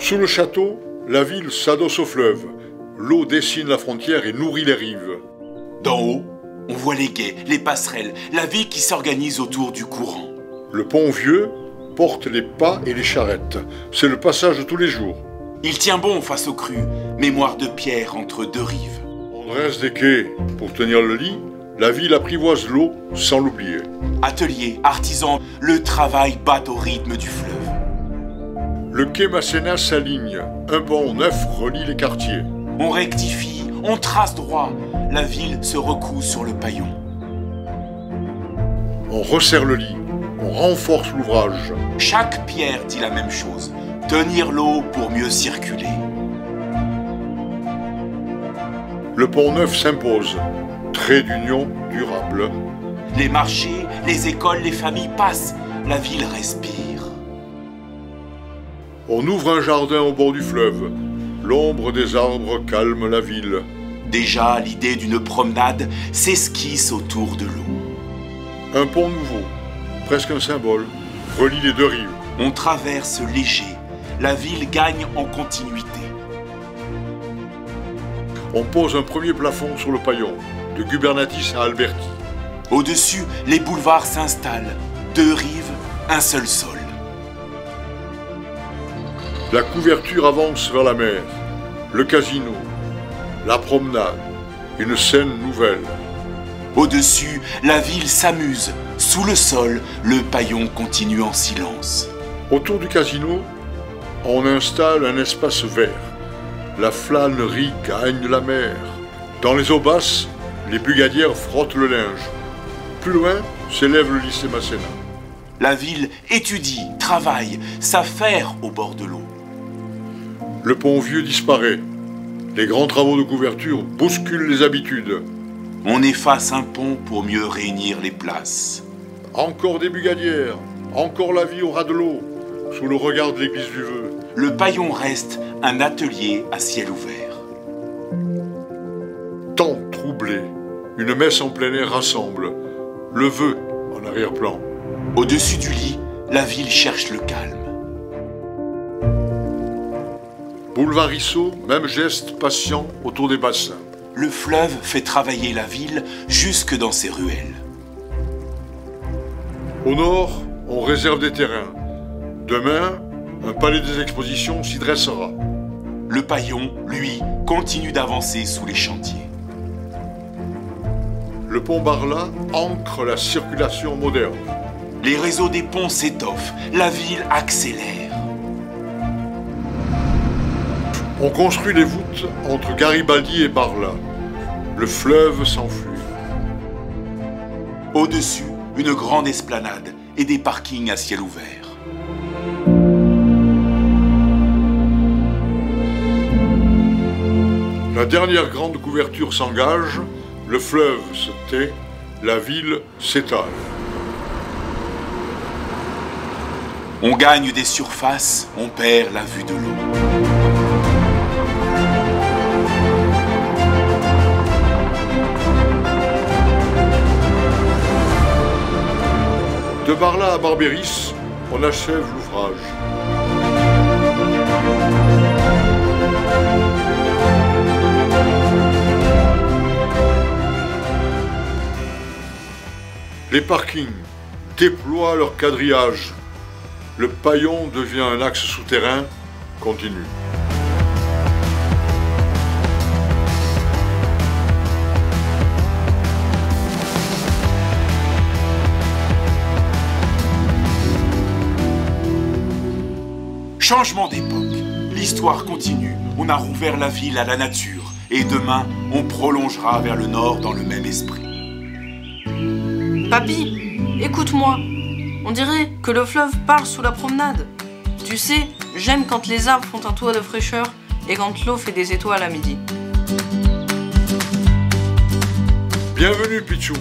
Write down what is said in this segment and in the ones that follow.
Sous le château, la ville s'adosse au fleuve. L'eau dessine la frontière et nourrit les rives. D'en haut, on voit les quais, les passerelles, la vie qui s'organise autour du courant. Le pont vieux porte les pas et les charrettes. C'est le passage de tous les jours. Il tient bon face aux crues, mémoire de pierre entre deux rives. On dresse des quais pour tenir le lit. La ville apprivoise l'eau sans l'oublier. Ateliers, artisans, le travail bat au rythme du fleuve. Le quai Masséna s'aligne. Un pont neuf relie les quartiers. On rectifie, on trace droit. La ville se recoue sur le paillon. On resserre le lit. On renforce l'ouvrage. Chaque pierre dit la même chose. Tenir l'eau pour mieux circuler. Le pont neuf s'impose. Trait d'union durable. Les marchés, les écoles, les familles passent. La ville respire. On ouvre un jardin au bord du fleuve. L'ombre des arbres calme la ville. Déjà, l'idée d'une promenade s'esquisse autour de l'eau. Un pont nouveau, presque un symbole, relie les deux rives. On traverse léger. La ville gagne en continuité. On pose un premier plafond sur le paillon, de Gubernatis à Alberti. Au-dessus, les boulevards s'installent. Deux rives, un seul sol. La couverture avance vers la mer, le casino, la promenade, une scène nouvelle. Au-dessus, la ville s'amuse. Sous le sol, le paillon continue en silence. Autour du casino, on installe un espace vert. La flânerie gagne la mer. Dans les eaux basses, les bugadières frottent le linge. Plus loin s'élève le lycée Masséna. La ville étudie, travaille, s'affaire au bord de l'eau. Le pont vieux disparaît. Les grands travaux de couverture bousculent les habitudes. On efface un pont pour mieux réunir les places. Encore des bugadières, encore la vie au ras de l'eau, sous le regard de l'église du Vœu. Le paillon reste un atelier à ciel ouvert. Temps troublé, une messe en plein air rassemble. Le Vœu en arrière-plan. Au-dessus du lit, la ville cherche le calme. Boulevard Risso, même geste patient autour des bassins. Le fleuve fait travailler la ville jusque dans ses ruelles. Au nord, on réserve des terrains. Demain, un palais des expositions s'y dressera. Le paillon, lui, continue d'avancer sous les chantiers. Le pont Barla ancre la circulation moderne. Les réseaux des ponts s'étoffent, la ville accélère. On construit les voûtes entre Garibaldi et Barla. Le fleuve s'enfuit. Au-dessus, une grande esplanade et des parkings à ciel ouvert. La dernière grande couverture s'engage, le fleuve se tait, la ville s'étale. On gagne des surfaces, on perd la vue de l'eau. De Barla à Barbéris, on achève l'ouvrage. Les parkings déploient leur quadrillage. Le paillon devient un axe souterrain continu. Changement d'époque. L'histoire continue. On a rouvert la ville à la nature. Et demain, on prolongera vers le nord dans le même esprit. Papy, écoute-moi. On dirait que le fleuve parle sous la promenade. Tu sais, j'aime quand les arbres font un toit de fraîcheur et quand l'eau fait des étoiles à midi. Bienvenue, Pichou,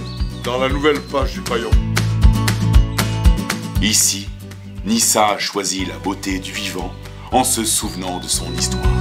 dans la nouvelle page du paillon. Ici, Nissa a choisi la beauté du vivant en se souvenant de son histoire.